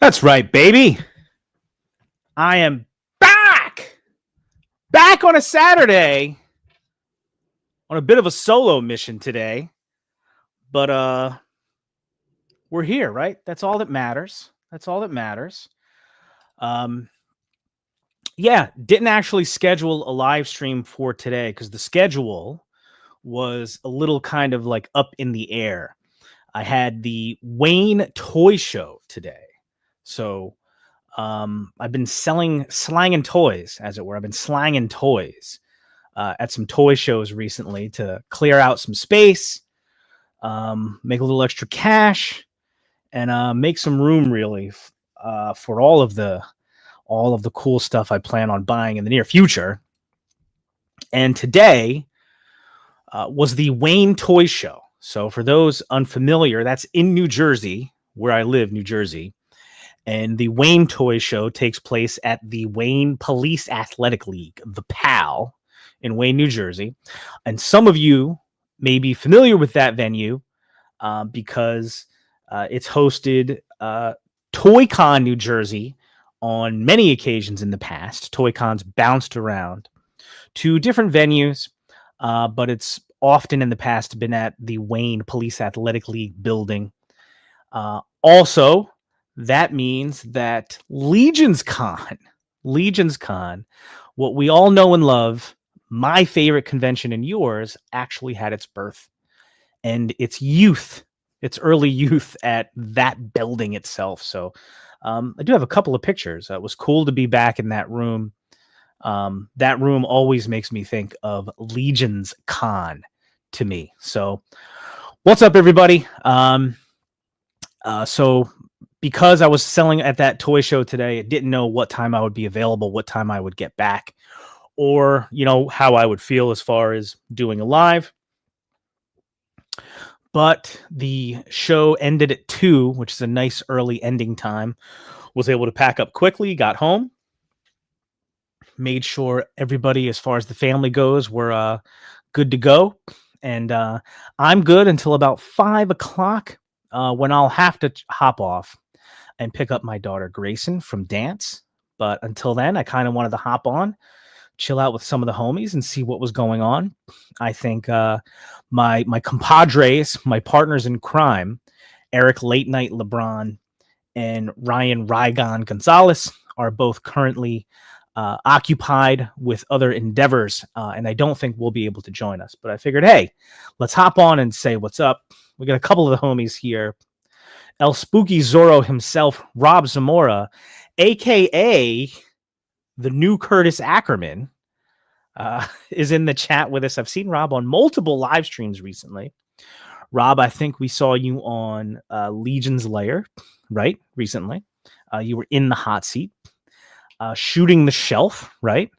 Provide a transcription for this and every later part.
That's right, baby. I am back on a Saturday on a bit of a solo mission today. But we're here, right? That's all that matters. Um yeah, didn't actually schedule a live stream for today cuz the schedule was a little kind of like up in the air. I had the Wayne Toy Show today. So I've been slanging toys, as it were. I've been slanging toys at some toy shows recently to clear out some space, make a little extra cash, and make some room really for all of the cool stuff I plan on buying in the near future. And today was the Wayne Toy Show. So for those unfamiliar, that's in New Jersey, where I live, New Jersey. And the Wayne Toy Show takes place at the Wayne Police Athletic League, the PAL, in Wayne, New Jersey. And some of you may be familiar with that venue because it's hosted Toy-Con New Jersey on many occasions in the past. Toy-Con's bounced around to different venues, but it's often in the past been at the Wayne Police Athletic League building. Also, that means that Legions Con, what we all know and love, my favorite convention and yours, actually had its birth and its early youth at that building itself. So I do have a couple of pictures. It was cool to be back in that room. That room always makes me think of Legions Con to me. So what's up, everybody? So because I was selling at that toy show today, I didn't know what time I would be available, what time I would get back, or, how I would feel as far as doing a live. But the show ended at 2, which is a nice early ending time. Was able to pack up quickly, got home, made sure everybody, as far as the family goes, were good to go. And I'm good until about 5 o'clock when I'll have to hop off and pick up my daughter Grayson from dance. But until then, I kind of wanted to hop on, chill out with some of the homies and see what was going on. I think my compadres, my partners in crime, Eric Late Night LeBron and Ryan Rygon Gonzalez, are both currently occupied with other endeavors, and I don't think we'll be able to join us. But I figured, hey, let's hop on and say what's up. We got a couple of the homies here. El Spooky Zorro himself, Rob Zamora, a.k.a. the new Curtis Ackerman, is in the chat with us. I've seen Rob on multiple live streams recently. Rob, I think we saw you on Legion's Lair, right? Recently. You were in the hot seat, shooting the shelf, right?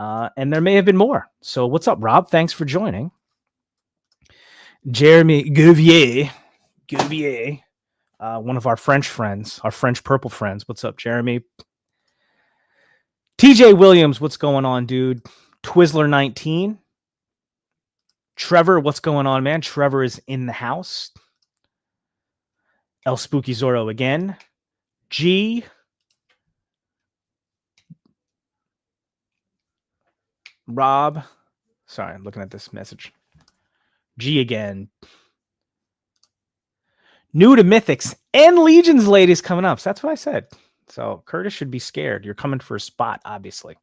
And there may have been more. So what's up, Rob? Thanks for joining. Jeremy Gouvier, one of our French friends, our French purple friends. What's up, Jeremy? TJ Williams, what's going on, dude? Twizzler 19. Trevor, what's going on, man? Trevor is in the house. El Spooky Zorro again. G. Rob. Sorry, I'm looking at this message. G again. New to Mythics and Legions ladies coming up. So that's what I said. So Curtis should be scared. You're coming for a spot, obviously.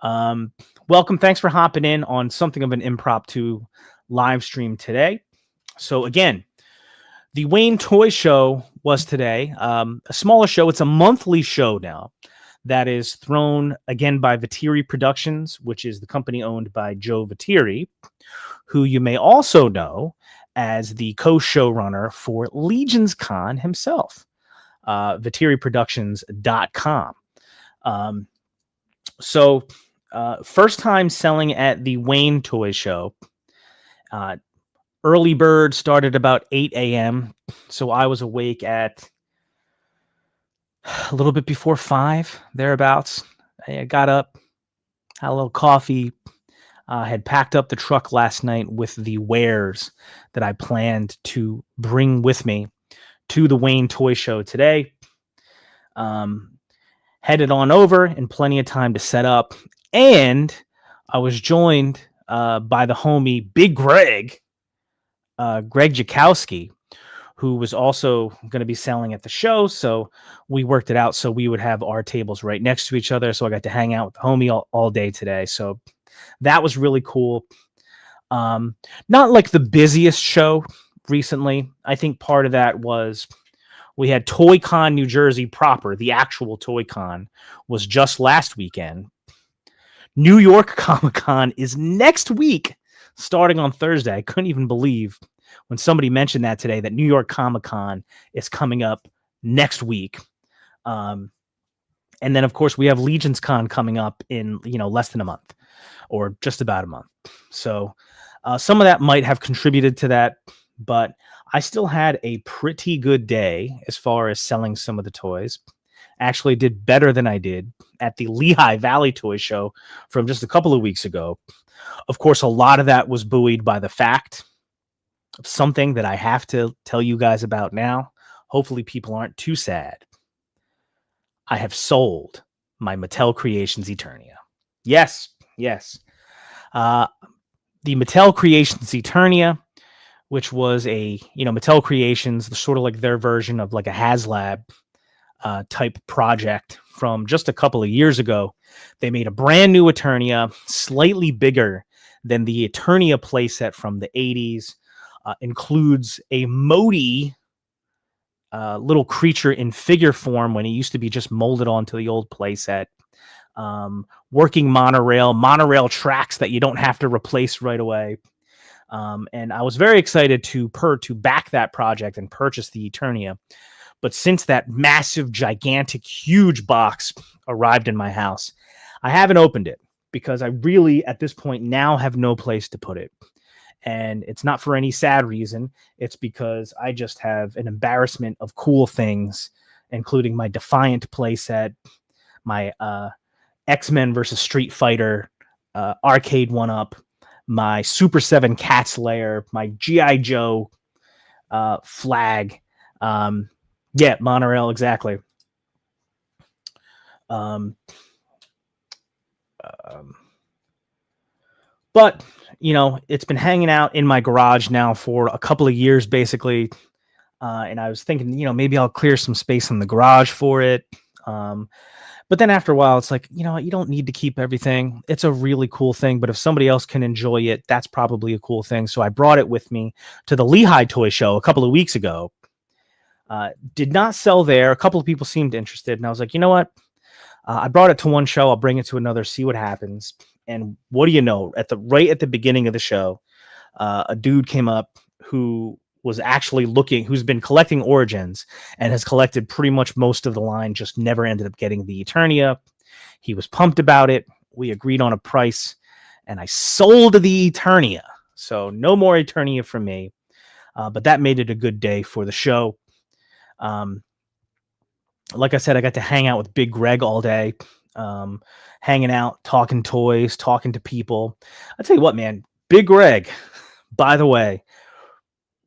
Welcome. Thanks for hopping in on something of an impromptu live stream today. So again, the Wayne Toy Show was today. A smaller show. It's a monthly show now that is thrown again by Viteri Productions, which is the company owned by Joe Viteri, who you may also know as the co-showrunner for Legions Con himself. ViteriProductions.com. So first time selling at the Wayne Toy Show. Early bird started about 8 a.m. So I was awake at a little bit before 5, thereabouts. I got up, had a little coffee, had packed up the truck last night with the wares that I planned to bring with me to the Wayne Toy Show today. Headed on over in plenty of time to set up. And I was joined by the homie Big Greg, Greg Jakowski, who was also going to be selling at the show. So we worked it out so we would have our tables right next to each other. So I got to hang out with the homie all day today. So that was really cool. Not like the busiest show recently. I think part of that was we had Toy Con New Jersey proper. The actual Toy Con was just last weekend. New York Comic Con is next week, starting on Thursday. I couldn't even believe when somebody mentioned that today, that New York Comic Con is coming up next week. And then, of course, we have Legions Con coming up in, less than a month, or just about a month. So some of that might have contributed to that, but I still had a pretty good day as far as selling some of the toys. Actually did better than I did at the Lehigh Valley Toy Show from just a couple of weeks ago. Of course, a lot of that was buoyed by the fact of something that I have to tell you guys about now. Hopefully people aren't too sad. I have sold my Mattel Creations Eternia. Yes. The Mattel Creations Eternia, which was Mattel Creations, the sort of like their version of like a HasLab type project from just a couple of years ago. They made a brand new Eternia, slightly bigger than the Eternia playset from the 80s. Includes a Modi little creature in figure form when he used to be just molded onto the old playset. Working monorail tracks that you don't have to replace right away. And I was very excited to back that project and purchase the Eternia. But since that massive, gigantic, huge box arrived in my house, I haven't opened it because I really, at this point, now have no place to put it. And it's not for any sad reason. It's because I just have an embarrassment of cool things, including my Defiant playset, my X-Men versus Street Fighter arcade 1-up, my Super 7 Cats Lair, my G.I. Joe flag. Monorail, exactly. But, it's been hanging out in my garage now for a couple of years, basically. And I was thinking, maybe I'll clear some space in the garage for it. But then after a while, it's like, you don't need to keep everything. It's a really cool thing. But if somebody else can enjoy it, that's probably a cool thing. So I brought it with me to the Lehigh Toy Show a couple of weeks ago. Did not sell there. A couple of people seemed interested. And I was like, you know what? I brought it to one show. I'll bring it to another, see what happens. And what do you know? Right at the beginning of the show, a dude came up who was actually who's been collecting Origins and has collected pretty much most of the line, just never ended up getting the Eternia. He was pumped about it. We agreed on a price, and I sold the Eternia. So no more Eternia for me. But that made it a good day for the show. Like I said, I got to hang out with Big Greg all day, hanging out, talking toys, talking to people. I'll tell you what, man, Big Greg, by the way,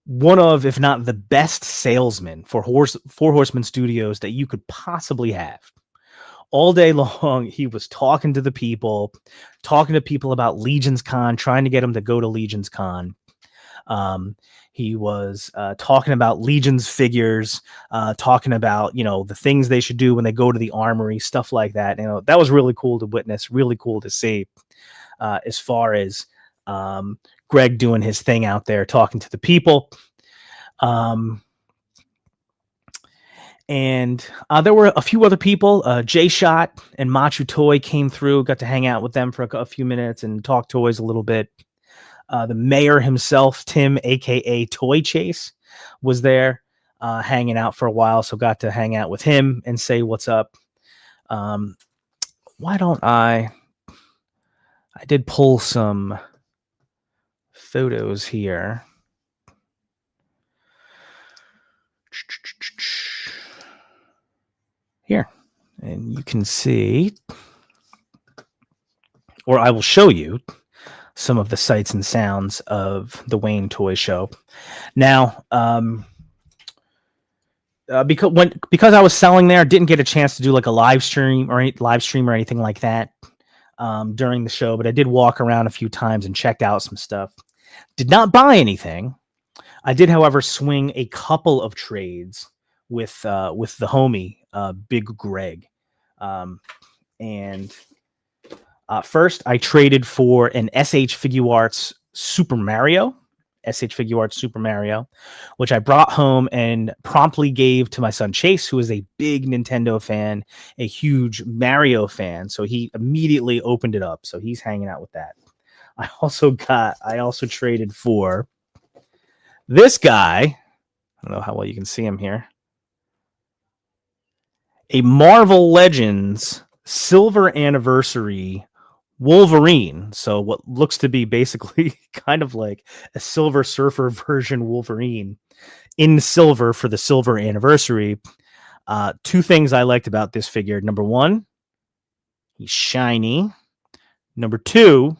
one of, if not the best salesman for Four Horsemen Studios that you could possibly have. All day long, he was talking to people about Legions Con, trying to get them to go to Legions Con. He was talking about Legions figures, talking about, the things they should do when they go to the armory, stuff like that. That was really cool to witness, really cool to see, as far as Greg doing his thing out there, talking to the people. And there were a few other people. J-Shot and Machu Toy came through, got to hang out with them for a few minutes and talk toys a little bit. The mayor himself, Tim, aka Toy Chase, was there hanging out for a while, so got to hang out with him and say what's up. Why don't I did pull some photos here. Here, and you can see, or I will show you some of the sights and sounds of the Wayne Toy Show. Now, because I was selling there, didn't get a chance to do like a live stream or anything like that during the show, but I did walk around a few times and checked out some stuff. Did not buy anything. I did, however, swing a couple of trades with the homie Big Greg, and first I traded for an SH Figuarts Super Mario. SH Figuarts Super Mario, which I brought home and promptly gave to my son Chase, who is a big Nintendo fan, a huge Mario fan. So he immediately opened it up. So he's hanging out with that. I also traded for this guy. I don't know how well you can see him here. A Marvel Legends Silver Anniversary Wolverine. So what looks to be basically kind of like a Silver Surfer version Wolverine in silver for the silver anniversary. Two things I liked about this figure. Number one, he's shiny. Number two,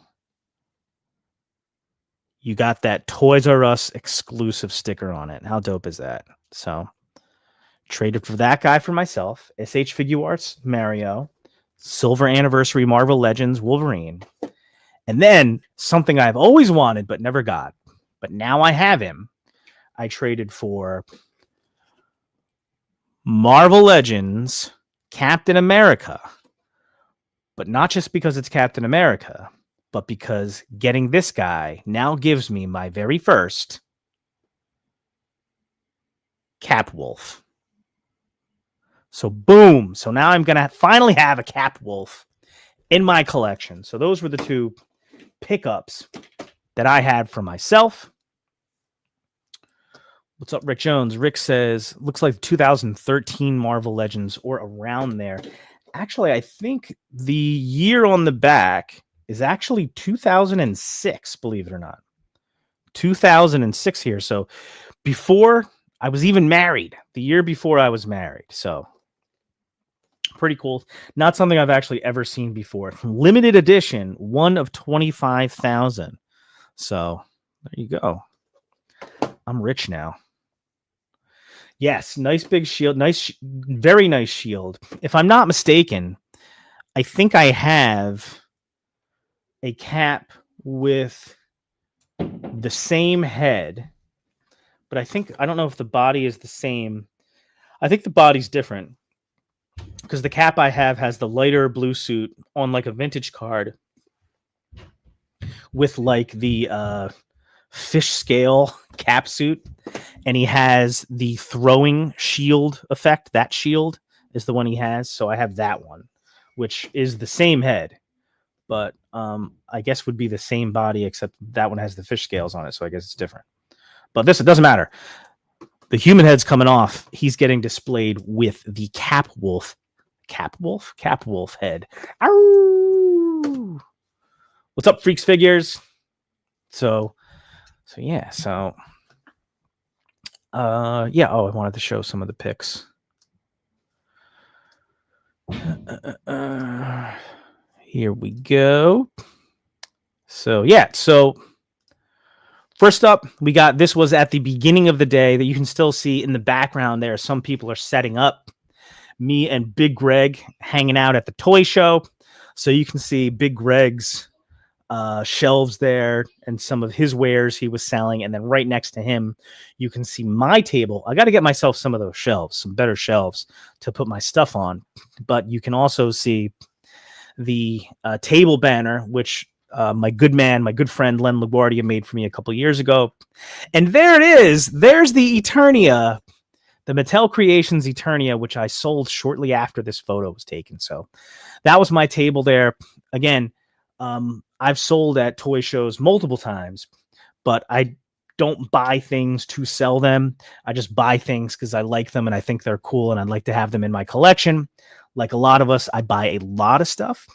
you got that Toys R Us exclusive sticker on it. How dope is that? So traded for that guy for myself. SH Figuarts Mario, Silver Anniversary Marvel Legends Wolverine. And then something I've always wanted but never got, but now I have him. I traded for Marvel Legends Captain America. But not just because it's Captain America, but because getting this guy now gives me my very first Cap Wolf. So boom. So now I'm going to finally have a Cap Wolf in my collection. So those were the two pickups that I had for myself. What's up, Rick Jones? Rick says, looks like 2013 Marvel Legends or around there. Actually, I think the year on the back is actually 2006, believe it or not. 2006 here. So before I was even married, the year before I was married. So pretty cool. Not something I've actually ever seen before. Limited edition, one of 25,000. So there you go. I'm rich now. Yes, nice big shield. Very nice shield. If I'm not mistaken, I think I have a cap with the same head, but I don't know if the body is the same. I think the body's different because the cap I have has the lighter blue suit on like a vintage card with like the fish scale cap suit, and he has the throwing shield effect. That shield is the one he has, so I have that one, which is the same head, but I guess would be the same body, except that one has the fish scales on it, so I guess it's different. But this, it doesn't matter. The human head's coming off. He's getting displayed with the Cap Wolf head. Ow! What's up, Freaks Figures? So yeah. Yeah. Oh, I wanted to show some of the pics. Here we go. So yeah. So first up, we got, this was at the beginning of the day that you can still see in the background there. Some people are setting up. Me and Big Greg hanging out at the toy show. So you can see Big Greg's shelves there and some of his wares he was selling. And then right next to him, you can see my table. I got to get myself some of those shelves, some better shelves to put my stuff on. But you can also see the table banner, which my good friend Len LaGuardia made for me a couple years ago. And there it is. There's the Eternia, the Mattel Creations Eternia, which I sold shortly after this photo was taken. So that was my table there. Again, I've sold at toy shows multiple times, but I don't buy things to sell them. I just buy things because I like them and I think they're cool and I'd like to have them in my collection. Like a lot of us, I buy a lot of stuff.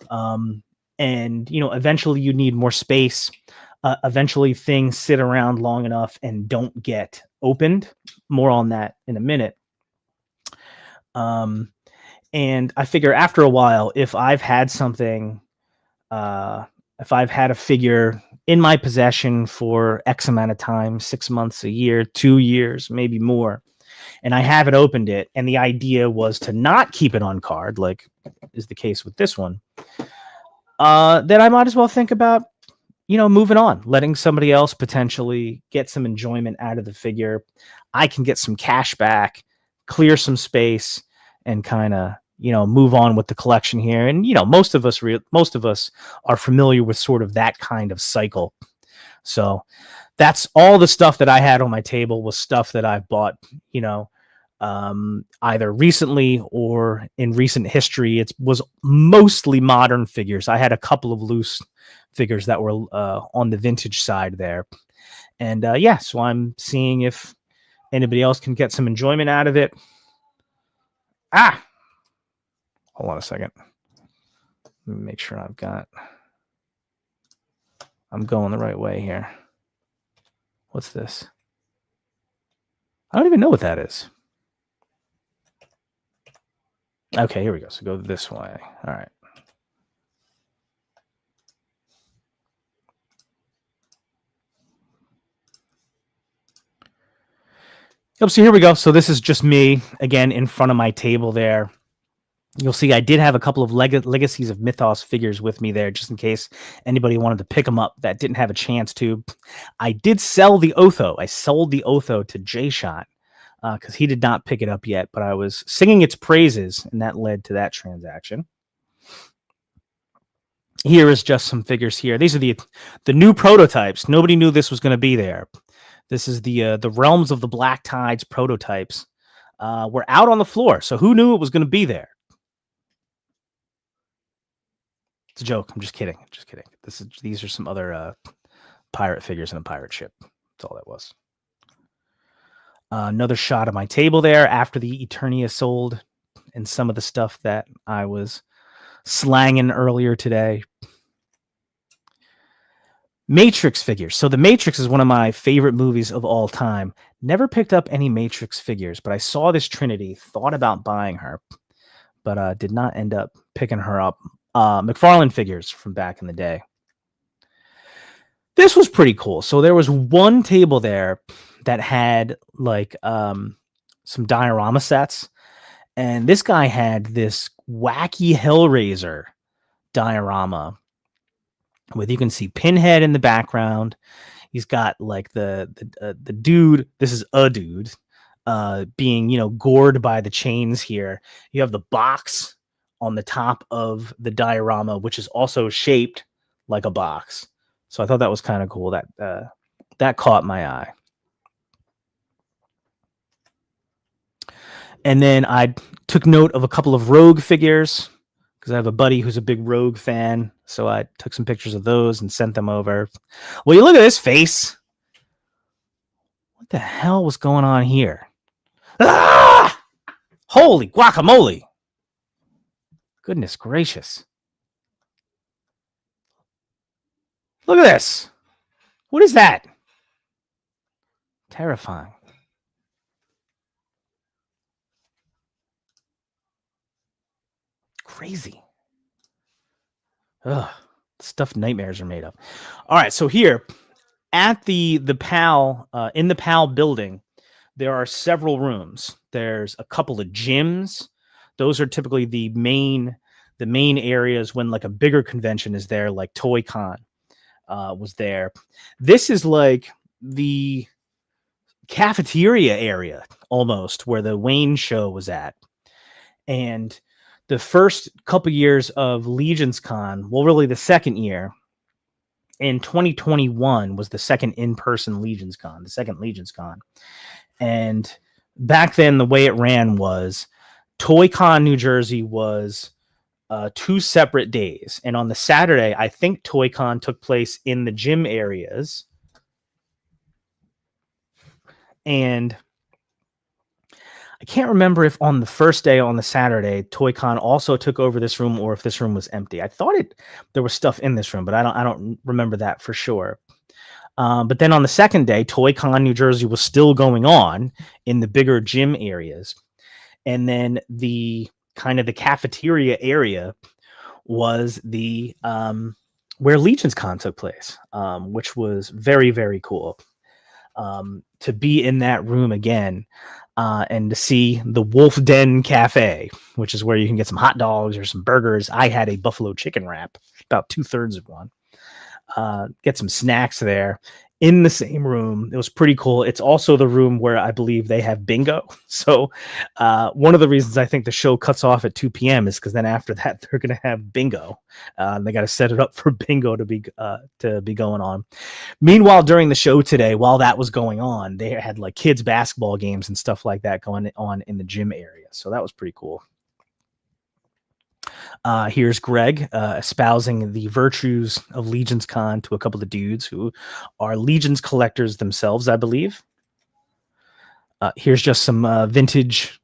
And, you know, eventually you need more space. Eventually things sit around long enough and don't get opened. More on that in a minute. And I figure after a while, if I've had something, if I've had a figure in my possession for X amount of time, 6 months, a year, 2 years, maybe more, and I haven't opened it. And the idea was to not keep it on card, like is the case with this one. Then I might as well think about, moving on, letting somebody else potentially get some enjoyment out of the figure. I can get some cash back, clear some space, and kind of, move on with the collection here. And, most of us are familiar with sort of that kind of cycle. So that's all the stuff that I had on my table was stuff that I've bought, either recently or in recent history. It was mostly modern figures. I had a couple of loose figures that were on the vintage side there. And so I'm seeing if anybody else can get some enjoyment out of it. Hold on a second. Let me make sure I'm going the right way here. What's this? I don't even know what that is. Okay, here we go. So go this way. All right. Yep, so here we go. So this is just me, again, in front of my table there. You'll see I did have a couple of Legacies of Mythos figures with me there, just in case anybody wanted to pick them up that didn't have a chance to. I did sell the Otho. I sold the Otho to J-Shot because he did not pick it up yet, but I was singing its praises, and that led to that transaction. Here is just some figures here. These are the new prototypes. Nobody knew this was going to be there. This is the Realms of the Black Tides prototypes. We're out on the floor, so who knew it was going to be there? It's a joke. I'm just kidding. Just kidding. These are some other pirate figures in a pirate ship. That's all that was. Another shot of my table there after the Eternia sold and some of the stuff that I was slanging earlier today. Matrix figures. So The Matrix is one of my favorite movies of all time. Never picked up any Matrix figures, but I saw this Trinity, thought about buying her, but did not end up picking her up. McFarlane figures from back in the day. This was pretty cool. So there was one table there that had like some diorama sets, and this guy had this wacky Hellraiser diorama with, you can see Pinhead in the background. He's got like the dude. This is a dude being gored by the chains here. You have the box on the top of the diorama, which is also shaped like a box. So I thought that was kind of cool. That caught my eye. And then I took note of a couple of Rogue figures because I have a buddy who's a big Rogue fan. So I took some pictures of those and sent them over. Well, you look at this face. What the hell was going on here? Ah! Holy guacamole. Goodness gracious. Look at this. What is that? Terrifying. Crazy. Ugh. Stuff nightmares are made of. All right, so here at the PAL, in the PAL building, there are several rooms. There's a couple of gyms. Those are typically the main areas when like a bigger convention is there, like ToyCon was there. This is like the cafeteria area almost where the Wayne show was at. And the first couple years of Legions Con, well, really the second year in 2021 was the second in-person Legions Con, the second Legions Con. And back then, the way it ran was ToyCon New Jersey was 2 separate days. And on the Saturday, I think ToyCon took place in the gym areas. And I can't remember if on the first day, on the Saturday, ToyCon also took over this room or if this room was empty. I thought there was stuff in this room, but I don't remember that for sure. But then on the second day, ToyCon New Jersey was still going on in the bigger gym areas. And then the kind of the cafeteria area was the where Legions Con took place, which was very, very cool. to be in that room again and to see the Wolf Den Cafe, which is where you can get some hot dogs or some burgers. I had a buffalo chicken wrap, about 2/3 of one. Get some snacks there in the same room. It was pretty cool. It's also the room where I believe they have bingo. So one of the reasons I think the show cuts off at 2 p.m. is because then after that they're going to have bingo. They got to set it up for bingo to be going on. Meanwhile, during the show today, while that was going on, they had like kids basketball games and stuff like that going on in the gym area. So that was pretty cool. Here's Greg espousing the virtues of Legions Con to a couple of dudes who are Legions collectors themselves, I believe. Here's just some vintage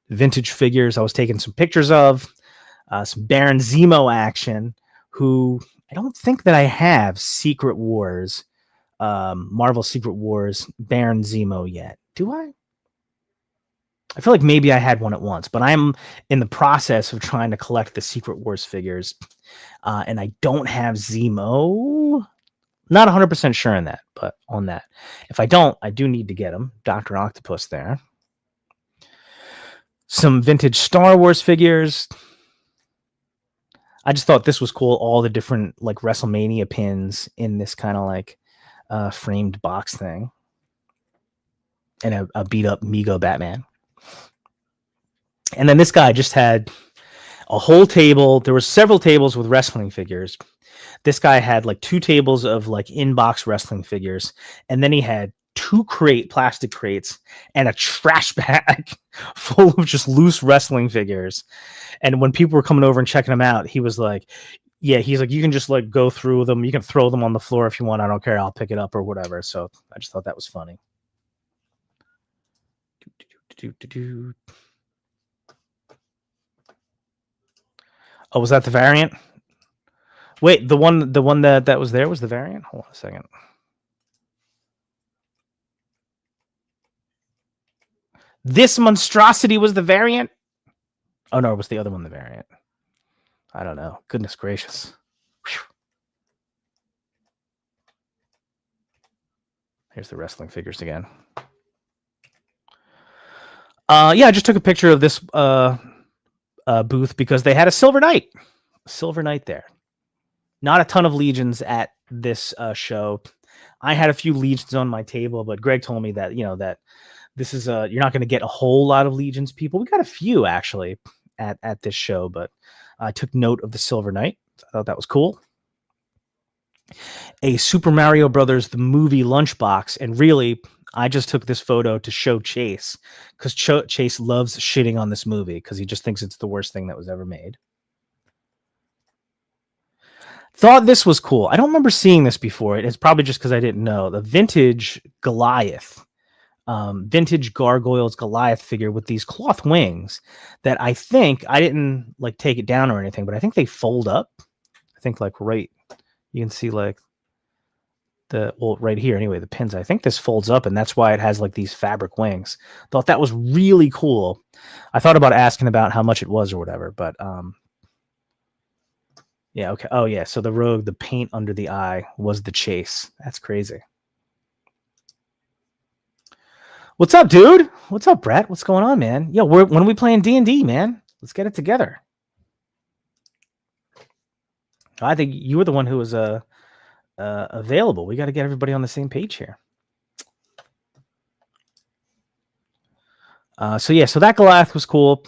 figures I was taking some pictures of. Some Baron Zemo action, who I don't think that I have Secret Wars, Marvel Secret Wars Baron Zemo yet. Do I? I feel like maybe I had one at once, but I'm in the process of trying to collect the Secret Wars figures, and I don't have Zemo. Not 100% sure on that, but on that. If I don't, I do need to get them. Dr. Octopus there. Some vintage Star Wars figures. I just thought this was cool. All the different like WrestleMania pins in this kind of like framed box thing. And a beat up Mego Batman. And then this guy just had a whole table. There were several tables with wrestling figures. This guy had like 2 tables of like in-box wrestling figures. And then he had 2 plastic crates and a trash bag full of just loose wrestling figures. And when people were coming over and checking them out, he was like, yeah, he's like, you can just like go through them. You can throw them on the floor if you want. I don't care. I'll pick it up or whatever. So I just thought that was funny. Oh, was that the variant? Wait, the one that was there was the variant? Hold on a second. This monstrosity was the variant? Oh no, it was the other one the variant. I don't know. Goodness gracious. Whew. Here's the wrestling figures again. Yeah, I just took a picture of this booth because they had a Silver Knight. Silver Knight there. Not a ton of Legions at this show. I had a few Legions on my table, but Greg told me that, that this is you're not going to get a whole lot of Legions people. We got a few actually at this show, but I took note of the Silver Knight. I thought that was cool. A Super Mario Brothers the movie lunchbox, and really I just took this photo to show Chase because Chase loves shitting on this movie because he just thinks it's the worst thing that was ever made. Thought this was cool. I don't remember seeing this before. It's probably just because I didn't know. The vintage Goliath, vintage Gargoyles Goliath figure with these cloth wings that I think I didn't like take it down or anything, but I think they fold up. I think like right, you can see like right here anyway, the pins. I think this folds up and that's why it has like these fabric wings. Thought that was really cool. I thought about asking about how much it was or whatever, but yeah, okay. Oh, yeah. So the Rogue, the paint under the eye was the Chase. That's crazy. What's up, dude? What's up, Brett? What's going on, man? Yo, when are we playing D&D, man? Let's get it together. I think you were the one who was available. We got to get everybody on the same page here. So that Goliath was cool.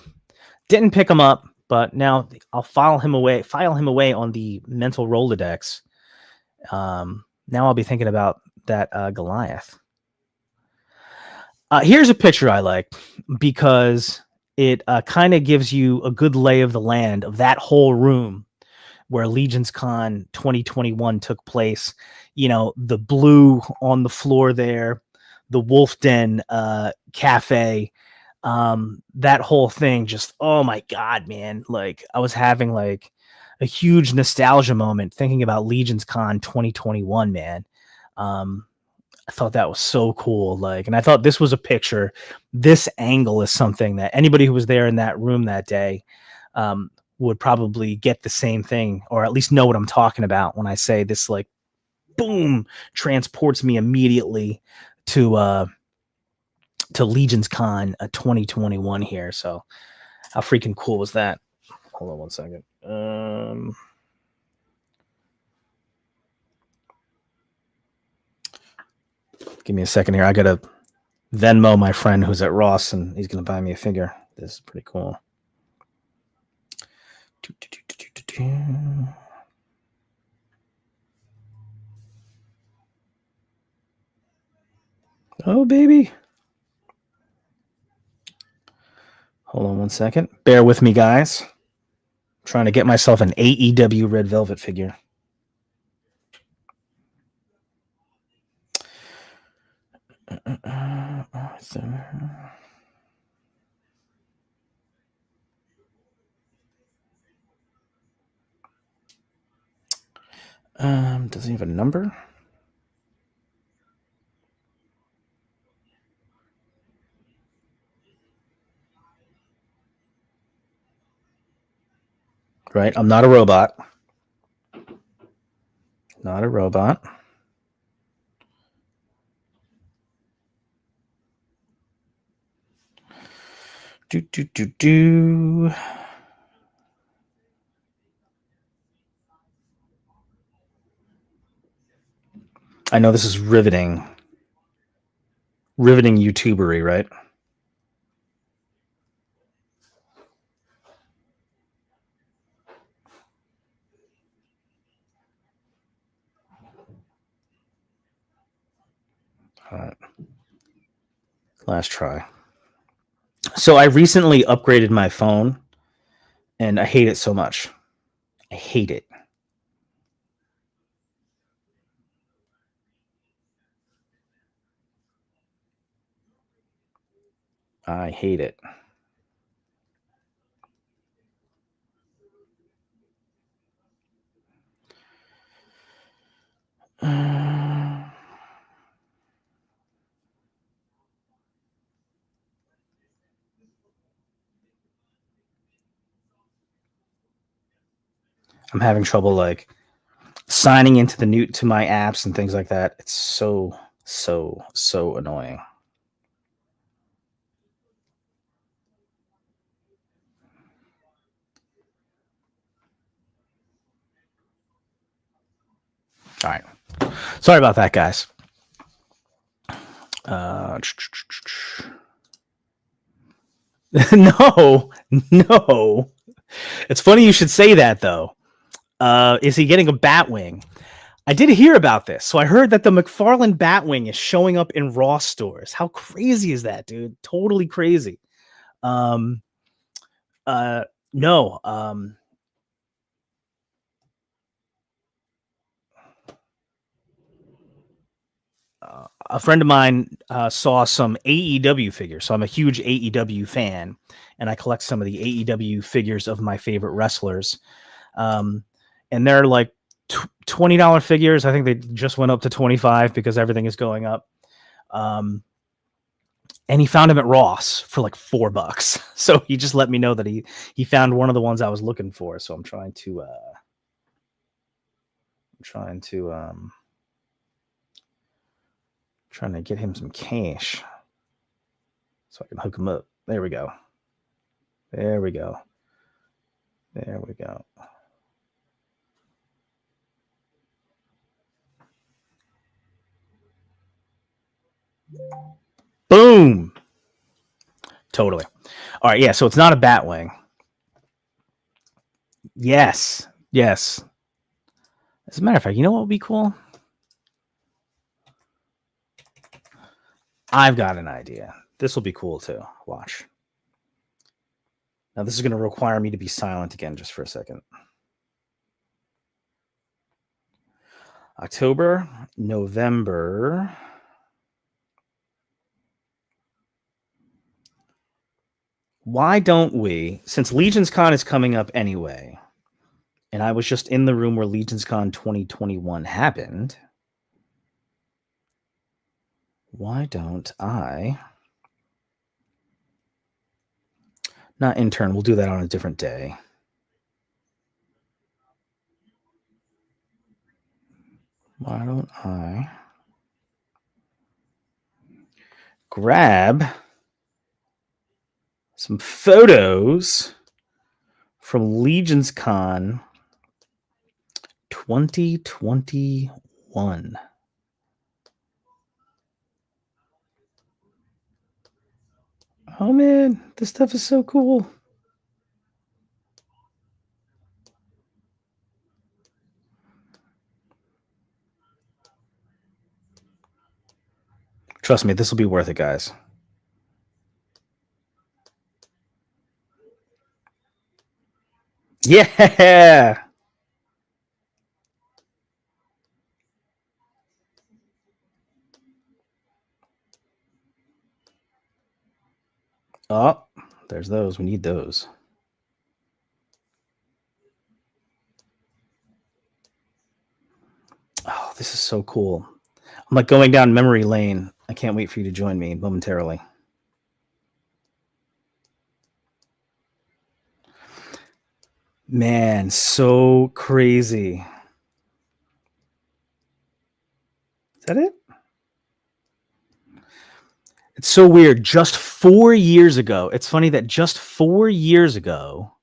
Didn't pick him up. But now I'll file him away on the mental Rolodex. Now I'll be thinking about that Goliath. Here's a picture I like because it kind of gives you a good lay of the land of that whole room where Legions Con 2021 took place. The blue on the floor there, the Wolf Den cafe. That whole thing just, oh my God, man. Like I was having like a huge nostalgia moment thinking about Legions Con 2021, man. I thought that was so cool. Like, and I thought this was a picture. This angle is something that anybody who was there in that room that day, would probably get the same thing, or at least know what I'm talking about when I say this, like, boom, transports me immediately to, to Legion's Con 2021 here. So how freaking cool was that? Hold on one second. Give me a second here. I gotta Venmo my friend who's at Ross, and he's gonna buy me a figure. This is pretty cool. Oh, baby. Hold on one second. Bear with me, guys. I'm trying to get myself an AEW Red Velvet figure. Does he have a number? Right, I'm not a robot. Not a robot. Do. I know this is riveting YouTubery, right? All right. Last try. So I recently upgraded my phone, and I hate it so much. I hate it. I hate it. I'm having trouble like signing into to my apps and things like that. It's so annoying. All right. Sorry about that, guys. No. It's funny you should say that, though. Is he getting a Batwing? I did hear about this. So I heard that the McFarlane Batwing is showing up in Ross stores. How crazy is that, dude? Totally crazy. No. A friend of mine saw some AEW figures. So I'm a huge AEW fan, and I collect some of the AEW figures of my favorite wrestlers. And they're like $20 figures. I think they just went up to 25 because everything is going up. And he found him at Ross for like $4. So he just let me know that he found one of the ones I was looking for. So I'm trying to get him some cash so I can hook him up. There we go. Boom. Totally. All right. Yeah. So it's not a Batwing. Yes. As a matter of fact, you know what would be cool? I've got an idea. This will be cool too. Watch. Now, this is going to require me to be silent again just for a second. October, November. Why don't we, since Legion's Con is coming up anyway, and I was just in the room where Legion's Con 2021 happened, why don't I... Not intern, we'll do that on a different day. Why don't I grab some photos from Legions Con 2021. Oh man, this stuff is so cool. Trust me, this will be worth it, guys. Yeah. Oh, there's those. We need those. Oh, this is so cool. I'm like going down memory lane. I can't wait for you to join me momentarily. Man, so crazy. Is that it? It's so weird. Just 4 years ago, it's funny that just 4 years ago,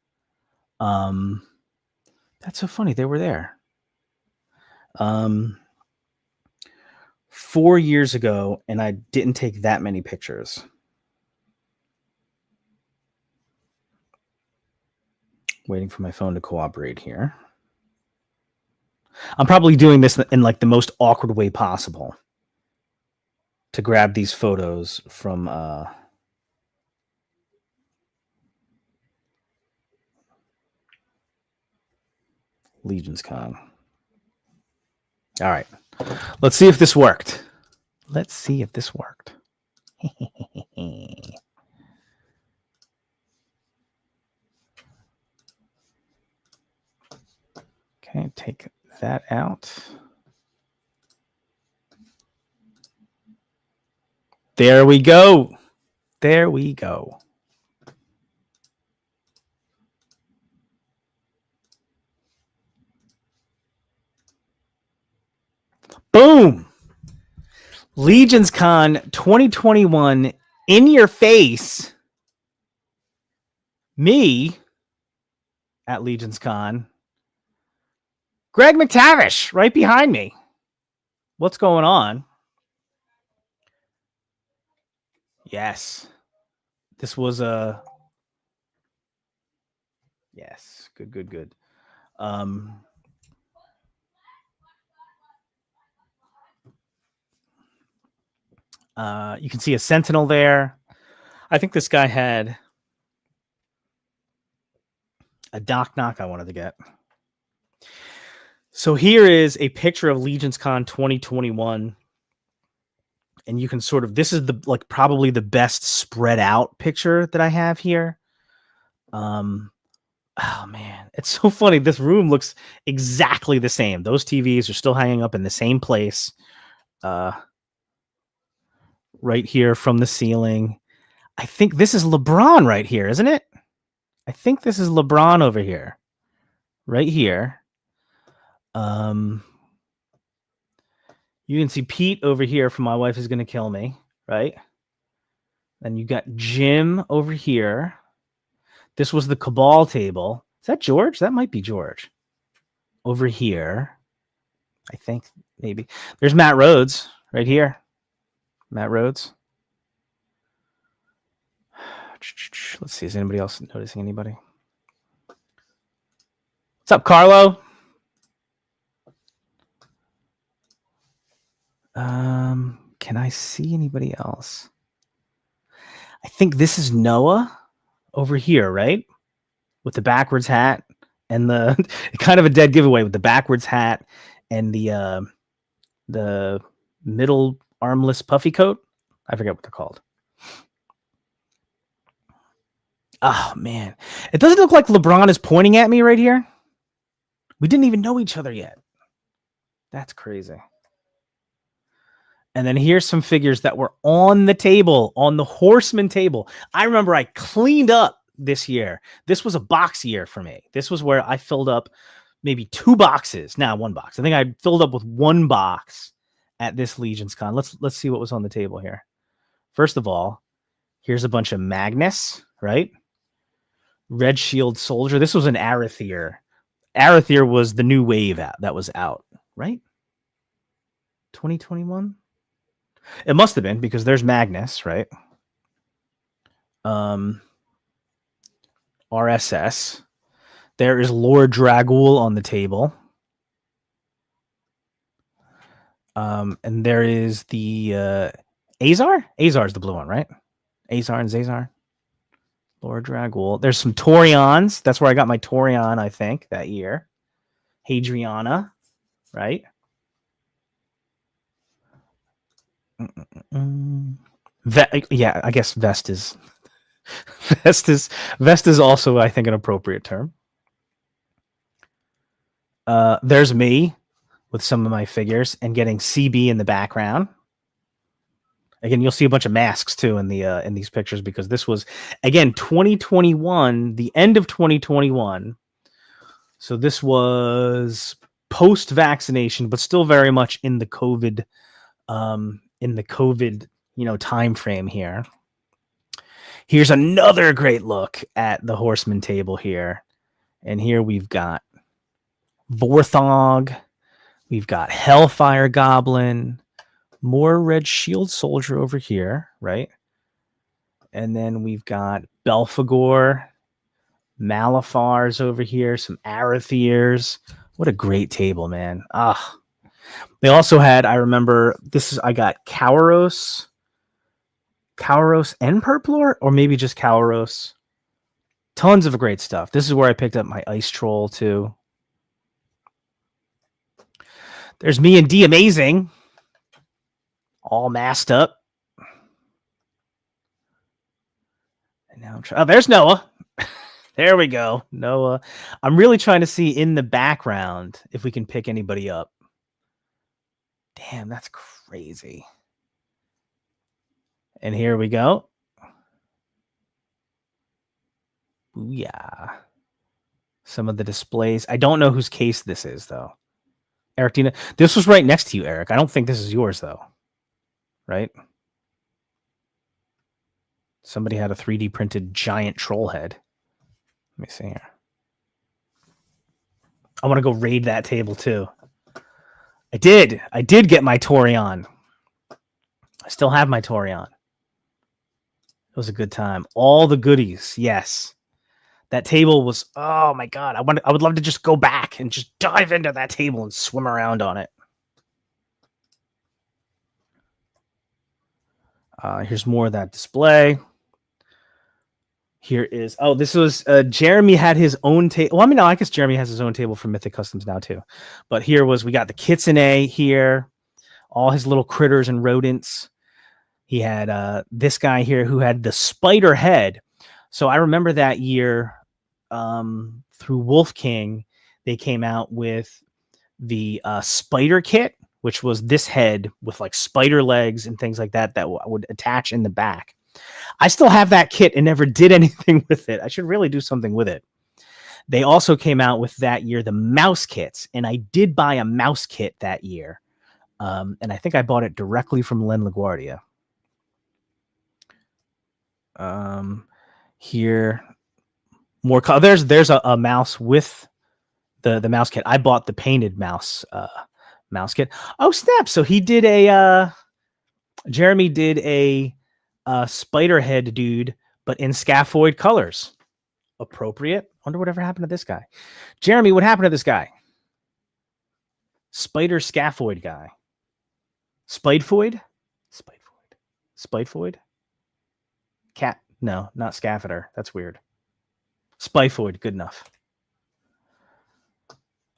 that's so funny. They were there. 4 years ago, and I didn't take that many pictures. Waiting for my phone to cooperate here. I'm probably doing this in like the most awkward way possible to grab these photos from Legions Con. All right. Let's see if this worked. Let's see if this worked. Okay, take that out. There we go. There we go. Boom. Legions Con 2021 in your face. Me at Legions Con. Greg McTavish right behind me. What's going on? Yes. This was a yes. Good. You can see a Sentinel there. I think this guy had a Doc Knock I wanted to get. So here is a picture of Legions Con 2021. And you can sort of, this is the like probably the best spread out picture that I have here. Oh man, it's so funny. This room looks exactly the same. Those TVs are still hanging up in the same place. Right here from the ceiling. I think this is LeBron right here, isn't it? I think this is LeBron over here. Right here. You can see Pete over here from My Wife Is Gonna Kill Me, right? Then you got Jim over here. This was the Cabal table. Is that George? That might be George. Over here. I think maybe. There's Matt Rhodes right here. Matt Rhodes. Let's see. Is anybody else noticing anybody? What's up, Carlo? Can I see anybody else? I think this is Noah over here, right? With the backwards hat and the kind of a dead giveaway with the backwards hat and the middle armless puffy coat. I forget what they're called. Oh man, it doesn't look like LeBron is pointing at me right here. We didn't even know each other yet. That's crazy. And then here's some figures that were on the table, on the Horseman table. I remember I cleaned up this year. This was a box year for me. This was where I filled up maybe 2 boxes. Now 1 box. I think I filled up with 1 box at this Legions Con. Let's see what was on the table here. First of all, here's a bunch of Magnus, right? Red Shield Soldier. This was an Arethyr. Arethyr was the new wave that was out, right? 2021? It must have been, because there's Magnus, right? RSS. There is Lord Dragul on the table. And there is the Azar? Azar is the blue one, right? Azar and Zazar. Lord Dragul. There's some Torions. That's where I got my Torion, I think, that year. Hadriana, right? Yeah, I guess Vest is Vest is also, I think, an appropriate term. There's me with some of my figures and getting CB in the background. Again, you'll see a bunch of masks too in the in these pictures, because this was, again, 2021, the end of 2021. So this was post-vaccination, but still very much in the COVID time frame here. Here's another great look at the Horseman table here. And here we've got Vorthog, we've got Hellfire Goblin, more Red Shield Soldier over here, right? And then we've got Belphegor, Malafars over here, some Arethyrs. What a great table, man. They also had, I remember, I got Kauros and Purplor, or maybe just Kauros. Tons of great stuff. This is where I picked up my Ice Troll too. There's me and D Amazing, all masked up. And now there's Noah. There we go, Noah. I'm really trying to see in the background if we can pick anybody up. Damn, that's crazy. And here we go. Yeah. Some of the displays. I don't know whose case this is, though. Eric Dina, this was right next to you, Eric. I don't think this is yours, though. Right? Somebody had a 3D printed giant troll head. Let me see here. I want to go raid that table, too. I did get my Torion. I still have my Torion. It was a good time. All the goodies, yes. That table was, oh my God. I would love to just go back and just dive into that table and swim around on it. Here's more of that display. Here is, this was, Jeremy had his own table. Well, I mean, no, I guess Jeremy has his own table for Mythic Customs now too. But here we got the Kitsune here, all his little critters and rodents. He had this guy here who had the spider head. So I remember that year through Wolf King, they came out with the spider kit, which was this head with like spider legs and things like that would attach in the back. I still have that kit and never did anything with it. I should really do something with it. They also came out with that year the mouse kits, and I did buy a mouse kit that year. And I think I bought it directly from Len LaGuardia. Here, more there's a mouse with the mouse kit. I bought the painted mouse kit. Oh snap! So he did Jeremy did a spider head dude, but in scaphoid colors. Appropriate. Wonder whatever happened to this guy. Jeremy, what happened to this guy? Spider scaphoid guy. Spidefoid? Spidefoid? Cat? No, not Scaphator. That's weird. Spifoid, good enough.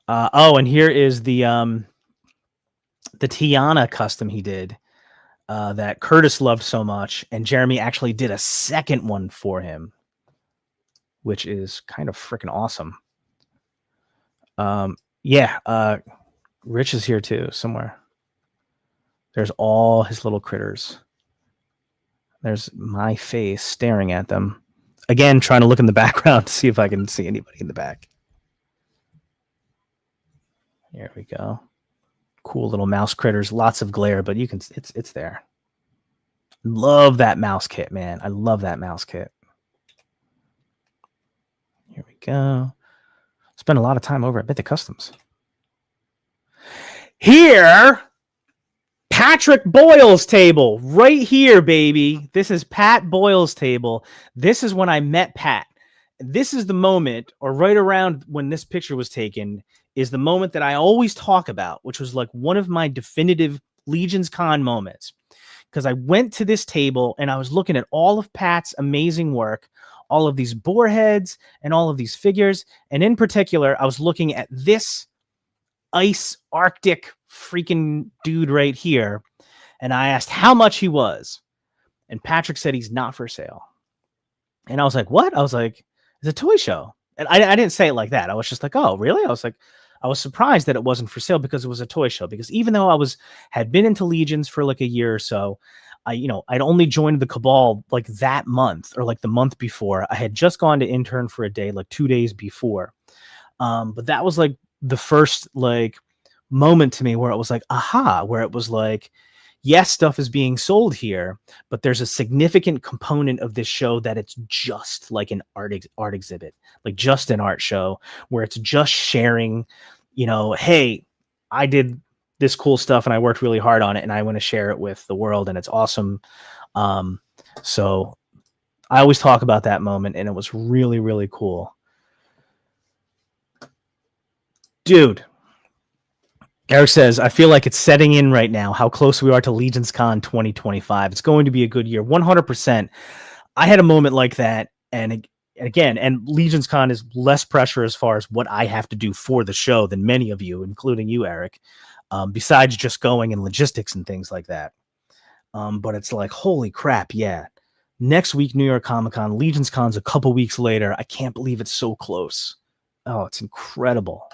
And here is the Tiana custom he did that Curtis loved so much, and Jeremy actually did a second one for him, which is kind of freaking awesome. Rich is here too, somewhere. There's all his little critters. There's my face staring at them. Again, trying to look in the background to see if I can see anybody in the back. Here we go. Cool little mouse critters. Lots of glare, but you can. It's there. Love that mouse kit, man. I love that mouse kit. Here we go. Spend a lot of time over at Bit the Customs. Here, Patrick Boyle's table right here, baby. This is Pat Boyle's table. This is when I met Pat. This is the moment, or right around when this picture was taken, is the moment that I always talk about, which was like one of my definitive Legions Con moments. Because I went to this table and I was looking at all of Pat's amazing work, all of these boar heads and all of these figures. And in particular, I was looking at this ice Arctic freaking dude right here. And I asked how much he was. And Patrick said he's not for sale. And I was like, what? I was like, it's a toy show. And I didn't say it like that. I was just like, oh, really? I was surprised that it wasn't for sale because it was a toy show. Because even though I had been into Legions for like a year or so, I'd only joined the Cabal like that month or like the month before. I had just gone to intern for a day, like 2 days before. But that was like the first like moment to me where it was like, aha, where it was like, yes, stuff is being sold here, but there's a significant component of this show that it's just like an art exhibit, like just an art show where it's just sharing, hey, I did this cool stuff and I worked really hard on it and I want to share it with the world and it's awesome. So I always talk about that moment and it was really, really cool. Dude, Eric says, I feel like it's setting in right now how close we are to Legions Con 2025. It's going to be a good year. 100%. I had a moment like that. And Legions Con is less pressure as far as what I have to do for the show than many of you, including you, Eric, besides just going and logistics and things like that. But it's like, holy crap. Yeah. Next week, New York Comic Con, Legions Con's a couple weeks later. I can't believe it's so close. Oh, it's incredible.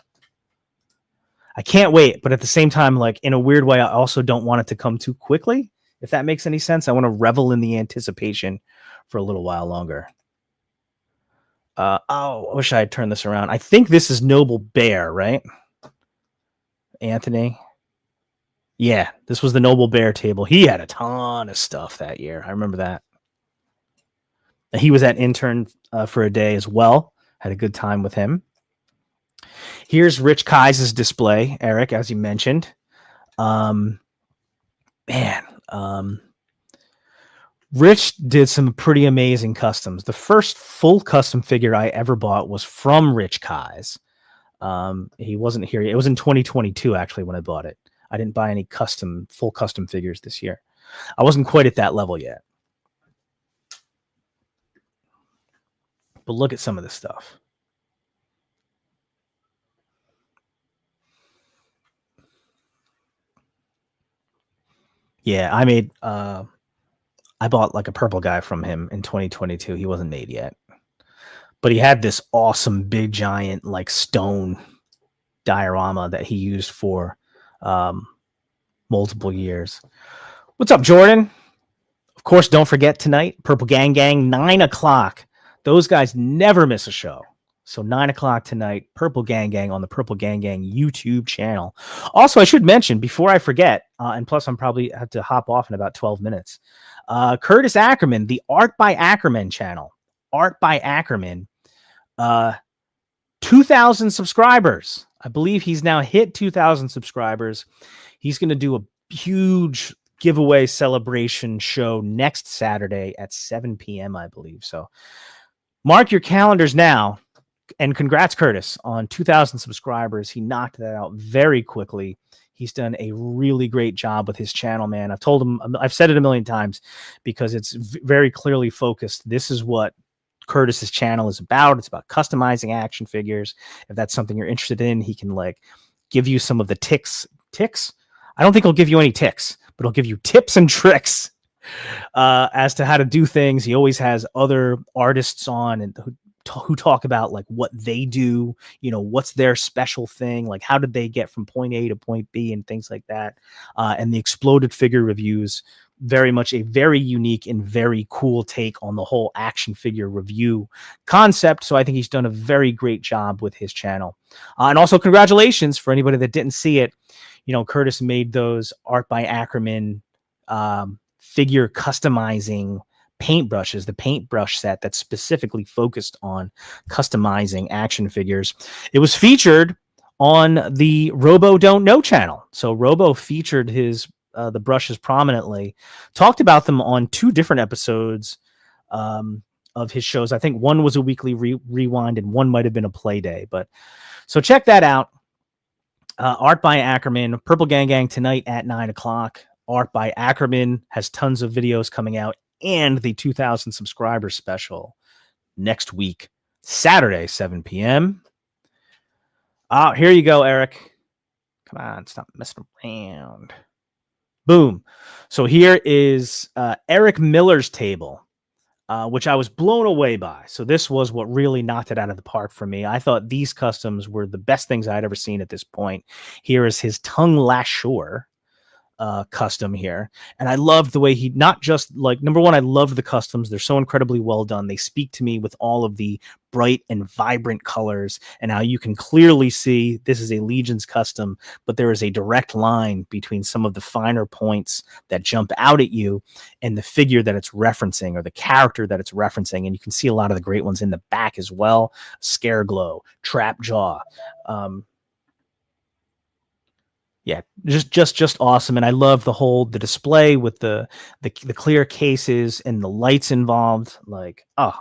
I can't wait, but at the same time, like in a weird way, I also don't want it to come too quickly. If that makes any sense, I want to revel in the anticipation for a little while longer. I wish I had turned this around. I think this is Noble Bear, right? Anthony. Yeah, this was the Noble Bear table. He had a ton of stuff that year. I remember that. He was at intern for a day as well. Had a good time with him. Here's Rich Kai's display, Eric, as you mentioned. Rich did some pretty amazing customs. The first full custom figure I ever bought was from Rich Kai's. He wasn't here. It was in 2022, actually, when I bought it. I didn't buy any full custom figures this year. I wasn't quite at that level yet. But look at some of this stuff. Yeah, I bought like a purple guy from him in 2022. He wasn't made yet. But he had this awesome big giant like stone diorama that he used for multiple years. What's up, Jordan? Of course, don't forget tonight, Purple Gang Gang, 9 o'clock. Those guys never miss a show. So 9 o'clock tonight, Purple Gang Gang on the Purple Gang Gang YouTube channel. Also, I should mention before I forget, and plus I'm probably have to hop off in about 12 minutes. Curtis Ackerman, the Art by Ackerman channel. Art by Ackerman. 2,000 subscribers. I believe he's now hit 2,000 subscribers. He's going to do a huge giveaway celebration show next Saturday at 7 p.m., I believe. So mark your calendars now. And congrats, Curtis, on 2,000 subscribers. He knocked that out very quickly. He's done a really great job with his channel, man. I've told him, I've said it a million times because it's very clearly focused. This is what Curtis's channel is about. It's about customizing action figures. If that's something you're interested in, he can like give you some of the ticks. I don't think he'll give you any ticks, but he'll give you tips and tricks as to how to do things. He always has other artists on and who talk about like what they do, what's their special thing, like how did they get from point A to point B and things like that. And the Exploded figure reviews, very much a very unique and very cool take on the whole action figure review concept. So I think he's done a very great job with his channel. And also congratulations for anybody that didn't see it. Curtis made those Art by Ackerman figure customizing paintbrushes, the paintbrush set that's specifically focused on customizing action figures. It was featured on the Robo Don't Know channel. So Robo featured his the brushes prominently, talked about them on 2 different episodes of his shows. I think one was a weekly rewind and one might have been a play day. But so check that out. Art by Ackerman, Purple Gang Gang tonight at 9 o'clock. Art by Ackerman has tons of videos coming out, and the 2,000 subscriber special next week, Saturday, 7 p.m. Here you go, Eric. Come on, stop messing around. Boom. So here is Eric Miller's table, which I was blown away by. So this was what really knocked it out of the park for me. I thought these customs were the best things I'd ever seen at this point. Here is his Tongue Lashore custom here. And I loved the way he, not just like, number one, I loved the customs. They're so incredibly well done. They speak to me with all of the bright and vibrant colors. And now you can clearly see this is a Legion's custom, but there is a direct line between some of the finer points that jump out at you and the figure that it's referencing or the character that it's referencing. And you can see a lot of the great ones in the back as well. Scareglow, Trapjaw, yeah, just awesome. And I love the display with the clear cases and the lights involved. Like, oh.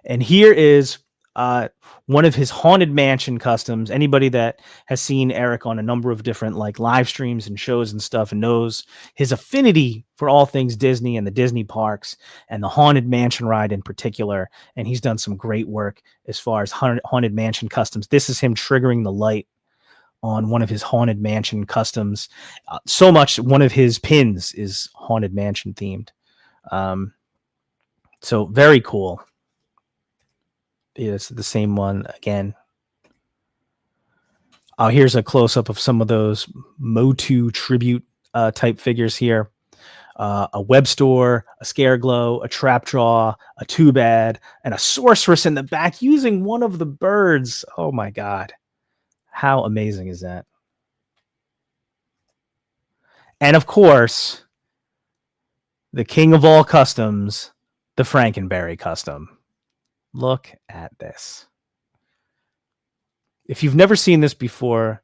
And here is one of his Haunted Mansion customs. Anybody that has seen Eric on a number of different like live streams and shows and stuff and knows his affinity for all things Disney and the Disney parks and the Haunted Mansion ride in particular. And he's done some great work as far as Haunted Mansion customs. This is him triggering the light on one of his Haunted Mansion customs. So much, one of his pins is Haunted Mansion themed. So very cool. Yeah, it's the same one again. Here's a close-up of some of those Motu tribute type figures here. A web store, a Scareglow, a Trapjaw, a Too-Bad, and a Sorceress in the back using one of the birds. Oh my God. How amazing is that? And of course, the king of all customs, the Frankenberry custom. Look at this. If you've never seen this before,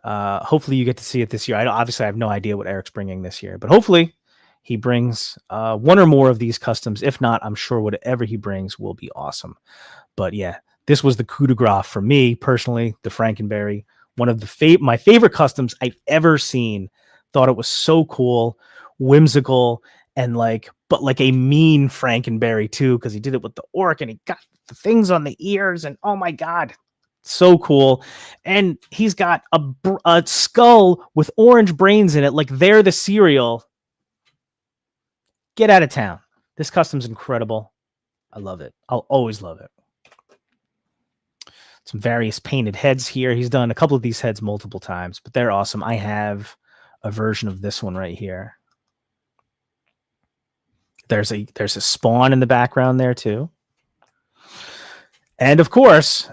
hopefully you get to see it this year. Obviously, I have no idea what Eric's bringing this year, but hopefully he brings one or more of these customs. If not, I'm sure whatever he brings will be awesome. But yeah, this was the coup de grace for me personally, the Frankenberry. One of my favorite customs I've ever seen. Thought it was so cool, whimsical, and but like a mean Frankenberry too, because he did it with the orc and he got the things on the ears, and oh my God, so cool. And he's got a skull with orange brains in it, like they're the cereal. Get out of town. This custom's incredible. I love it. I'll always love it. Some various painted heads here. He's done a couple of these heads multiple times, but they're awesome. I have a version of this one right here. There's a Spawn in the background there too. And of course,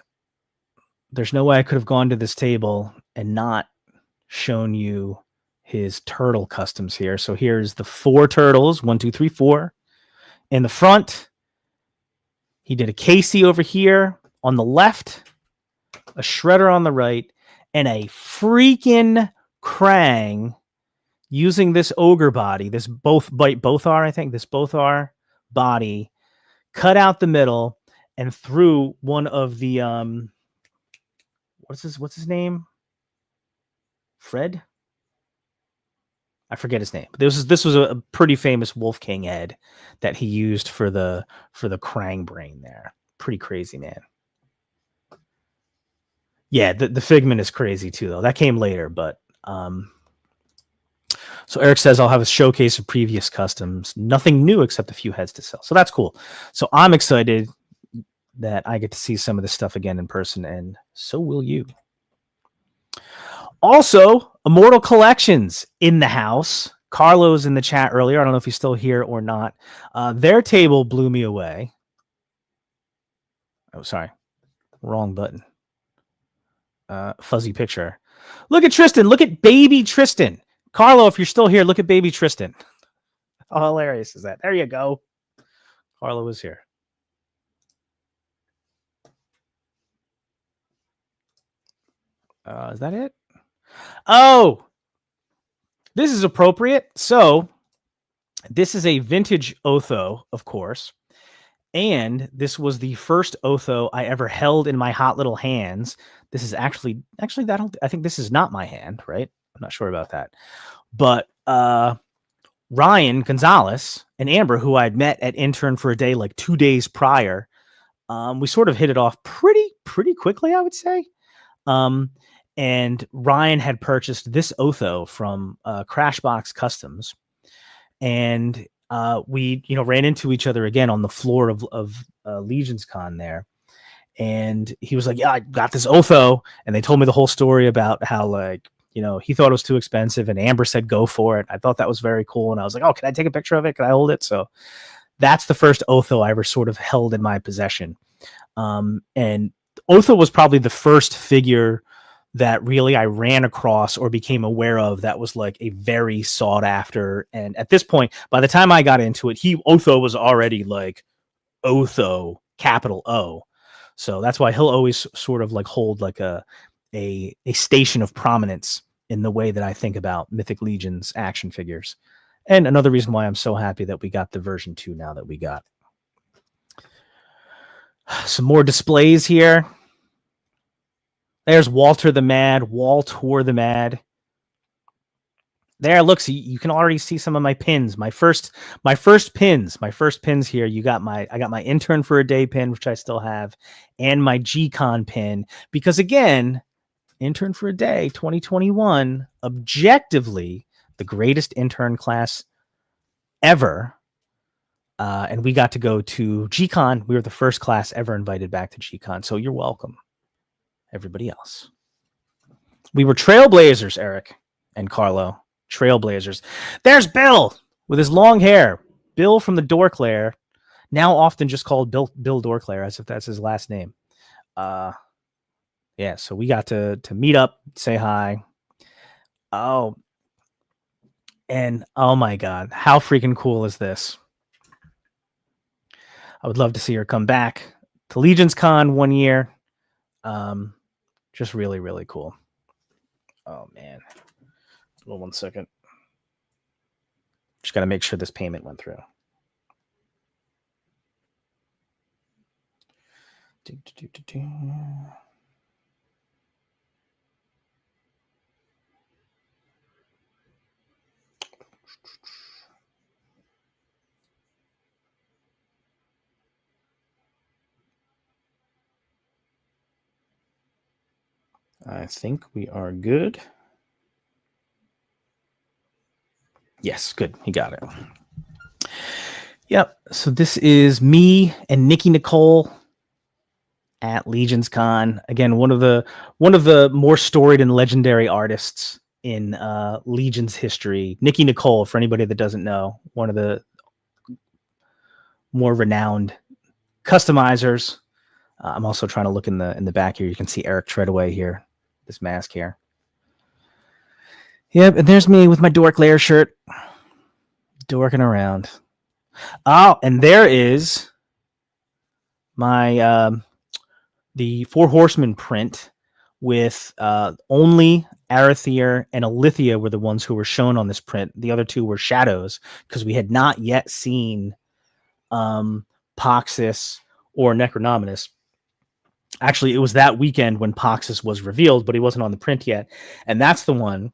there's no way I could have gone to this table and not shown you his turtle customs here. So here's the 4 turtles, 1, 2, 3, 4. In the front, he did a Casey over here on the left, a Shredder on the right, and a freaking Krang using this ogre body, this both are body, cut out the middle and threw one of the what's his name? Fred? I forget his name. But this was a pretty famous Wolf King head that he used for the Krang brain there. Pretty crazy, man. Yeah, the Figment is crazy too, though. That came later, but so Eric says, I'll have a showcase of previous customs. Nothing new except a few heads to sell. So that's cool. So I'm excited that I get to see some of this stuff again in person, and so will you. Also, Immortal Collections in the house. Carlo's in the chat earlier. I don't know if he's still here or not. Their table blew me away. Oh, sorry. Wrong button. Fuzzy picture. Look at Tristan. Look at baby Tristan. Carlo, if you're still here, look at baby Tristan. How hilarious is that? There you go. Carlo is here. Is that it? Oh, this is appropriate. So this is a vintage Otho, of course. And this was the first Otho I ever held in my hot little hands. This is actually I think this is not my hand, right? I'm not sure about that. But Ryan Gonzalez and Amber, who I'd met at Intern for a Day like 2 days prior, we sort of hit it off pretty quickly, I would say. And Ryan had purchased this Otho from Crashbox Customs, and we ran into each other again on the floor of Legions Con there. And he was like, yeah, I got this Otho. And they told me the whole story about how, like, he thought it was too expensive, and Amber said, go for it. I thought that was very cool. And I was like, oh, can I take a picture of it? Can I hold it? So that's the first Otho I ever sort of held in my possession. And Otho was probably the first figure that really I ran across or became aware of that was like a very sought after. And at this point, by the time I got into it, Otho was already like Otho, capital O. So that's why he'll always sort of like hold like a station of prominence in the way that I think about Mythic Legions action figures. And another reason why I'm so happy that we got the version 2 now that we got. Some more displays here. There's Walter the Mad. There, look, see, you can already see some of my pins. My first pins here. I got my Intern for a Day pin, which I still have, and my G-Con pin. Because again, Intern for a Day 2021, objectively the greatest intern class ever. And we got to go to G-Con. We were the first class ever invited back to G-Con. So you're welcome, everybody else. We were trailblazers, Eric and Carlo. Trailblazers. There's Bill with his long hair. Bill from the Dorklair, now often just called Bill Dorklair, as if that's his last name. Yeah, so we got to meet up, say hi. Oh, and oh my God, how freaking cool is this? I would love to see her come back to Legions Con one year. Just really, really cool. Oh man. Hold on 1 second. Just got to make sure this payment went through. I think we are good. Yes, good. He got it. Yep. So this is me and Nikki Nicole at Legions Con. Again, one of the more storied and legendary artists in Legions history. Nikki Nicole, for anybody that doesn't know, one of the more renowned customizers. I'm also trying to look in the back here. You can see Eric Treadaway here, this mask here. Yep, and there's me with my Dorklair shirt, dorking around. Oh, and there is my the Four Horsemen print with only Arethyr and Alithia were the ones who were shown on this print. The other two were shadows because we had not yet seen Poxus or Necronominus. Actually, it was that weekend when Poxus was revealed, but he wasn't on the print yet. And that's the one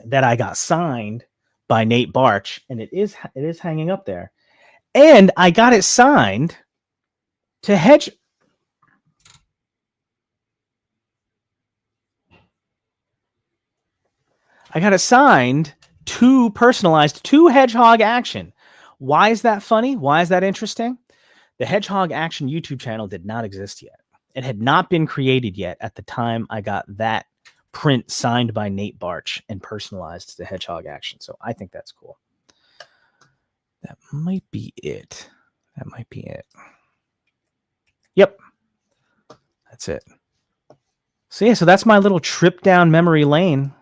that I got signed by Nate Barch, and it is hanging up there. And I got it signed to Hedge. I got it signed to personalized to Hedgehog Action. Why is that funny? Why is that interesting? The Hedgehog Action YouTube channel did not exist yet. It had not been created yet at the time I got that print signed by Nate Barch and personalized to Hedgehog Action. So I think that's cool. That might be it. Yep. That's it. So yeah, so that's my little trip down memory lane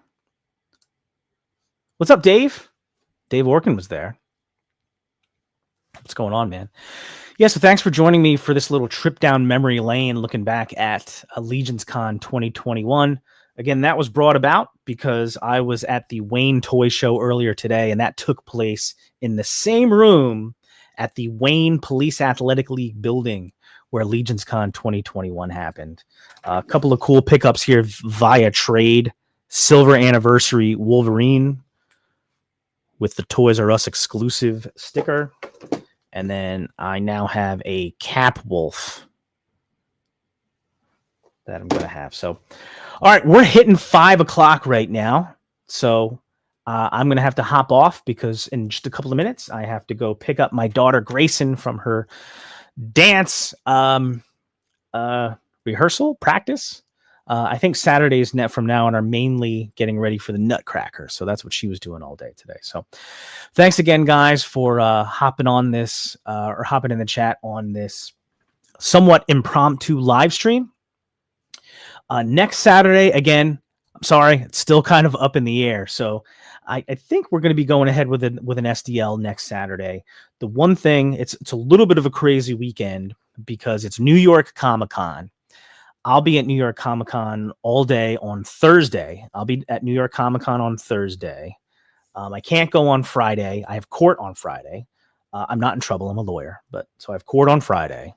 What's up, Dave? Dave Orkin was there. What's going on, man? Yeah, so thanks for joining me for this little trip down memory lane, looking back at Legions Con 2021. Again, that was brought about because I was at the Wayne Toy Show earlier today, and that took place in the same room at the Wayne Police Athletic League building where Legions Con 2021 happened. A couple of cool pickups here via trade. Silver Anniversary Wolverine with the Toys R Us exclusive sticker. And then I now have a Cap Wolf that I'm going to have. So, all right, we're hitting 5 o'clock right now. So I'm going to have to hop off because in just a couple of minutes, I have to go pick up my daughter Grayson from her dance rehearsal practice. I think Saturdays from now on are mainly getting ready for the Nutcracker. So that's what she was doing all day today. So thanks again, guys, for hopping on this or hopping in the chat on this somewhat impromptu live stream. Next Saturday, again, I'm sorry, it's still kind of up in the air. So I think we're going to be going ahead with an SDL next Saturday. The one thing, it's a little bit of a crazy weekend because it's New York Comic-Con. I'll be at New York Comic-Con all day on Thursday. I'll be at New York Comic-Con on Thursday. I can't go on Friday. I have court on Friday. I'm not in trouble. I'm a lawyer, so I have court on Friday.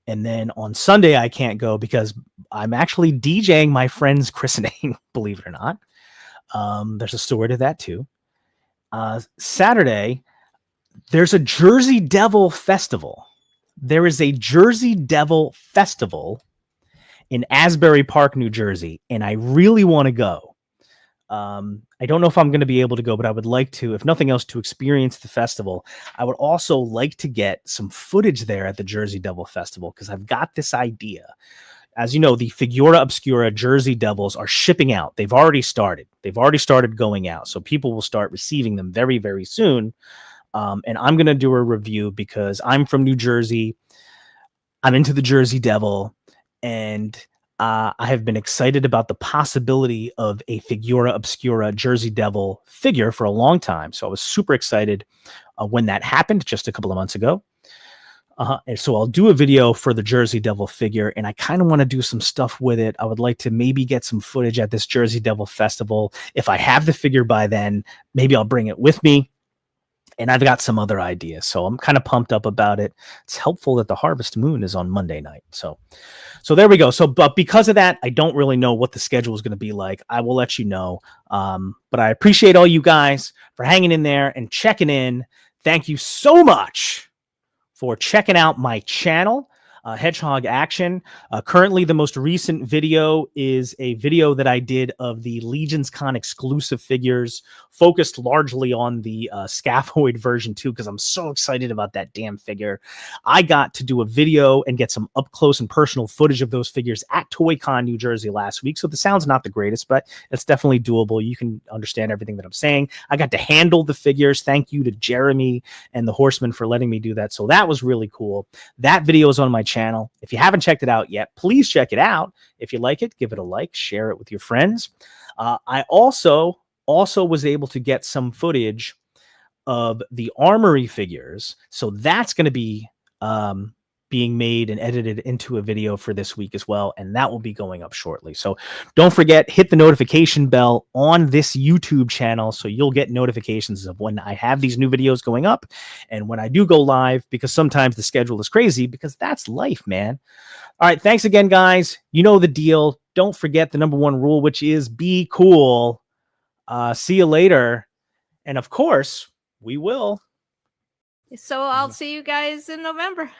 And then on Sunday, I can't go because I'm actually DJing my friend's christening, believe it or not. There's a story to that too. Saturday, there's a Jersey Devil Festival. There is a Jersey Devil Festival in Asbury Park, New Jersey, and I really want to go. I don't know if I'm going to be able to go, but I would like to, if nothing else, to experience the festival. I would also like to get some footage there at the Jersey Devil Festival because I've got this idea. As you know, the Figura Obscura Jersey Devils are shipping out. They've already started. They've already started going out, so people will start receiving them very, very soon. And I'm going to do a review because I'm from New Jersey. I'm into the Jersey Devil. And I have been excited about the possibility of a Figura Obscura Jersey Devil figure for a long time. So I was super excited when that happened just a couple of months ago. And so I'll do a video for the Jersey Devil figure, and I kind of want to do some stuff with it. I would like to maybe get some footage at this Jersey Devil festival. If I have the figure by then, maybe I'll bring it with me. And I've got some other ideas, so I'm kind of pumped up about it. It's helpful that the Harvest Moon is on Monday night. So there we go. So, but because of that, I don't really know what the schedule is going to be like. I will let you know. But I appreciate all you guys for hanging in there and checking in. Thank you so much for checking out my channel. Hedgehog Action. Currently, the most recent video is a video that I did of the Legions Con exclusive figures, focused largely on the Scaphoid version 2, because I'm so excited about that damn figure. I got to do a video and get some up close and personal footage of those figures at ToyCon New Jersey last week. So the sound's not the greatest, but it's definitely doable. You can understand everything that I'm saying. I got to handle the figures. Thank you to Jeremy and the Horsemen for letting me do that. So that was really cool. That video is on my channel. If you haven't checked it out yet, please check it out. If you like it, give it a like, share it with your friends. I also was able to get some footage of the Armory figures. So that's going to be being made and edited into a video for this week as well. And that will be going up shortly. So don't forget, hit the notification bell on this YouTube channel so you'll get notifications of when I have these new videos going up and when I do go live, because sometimes the schedule is crazy, because that's life, man. All right. Thanks again, guys. You know the deal. Don't forget the number one rule, which is be cool. See you later. And of course, we will. So I'll see you guys in November.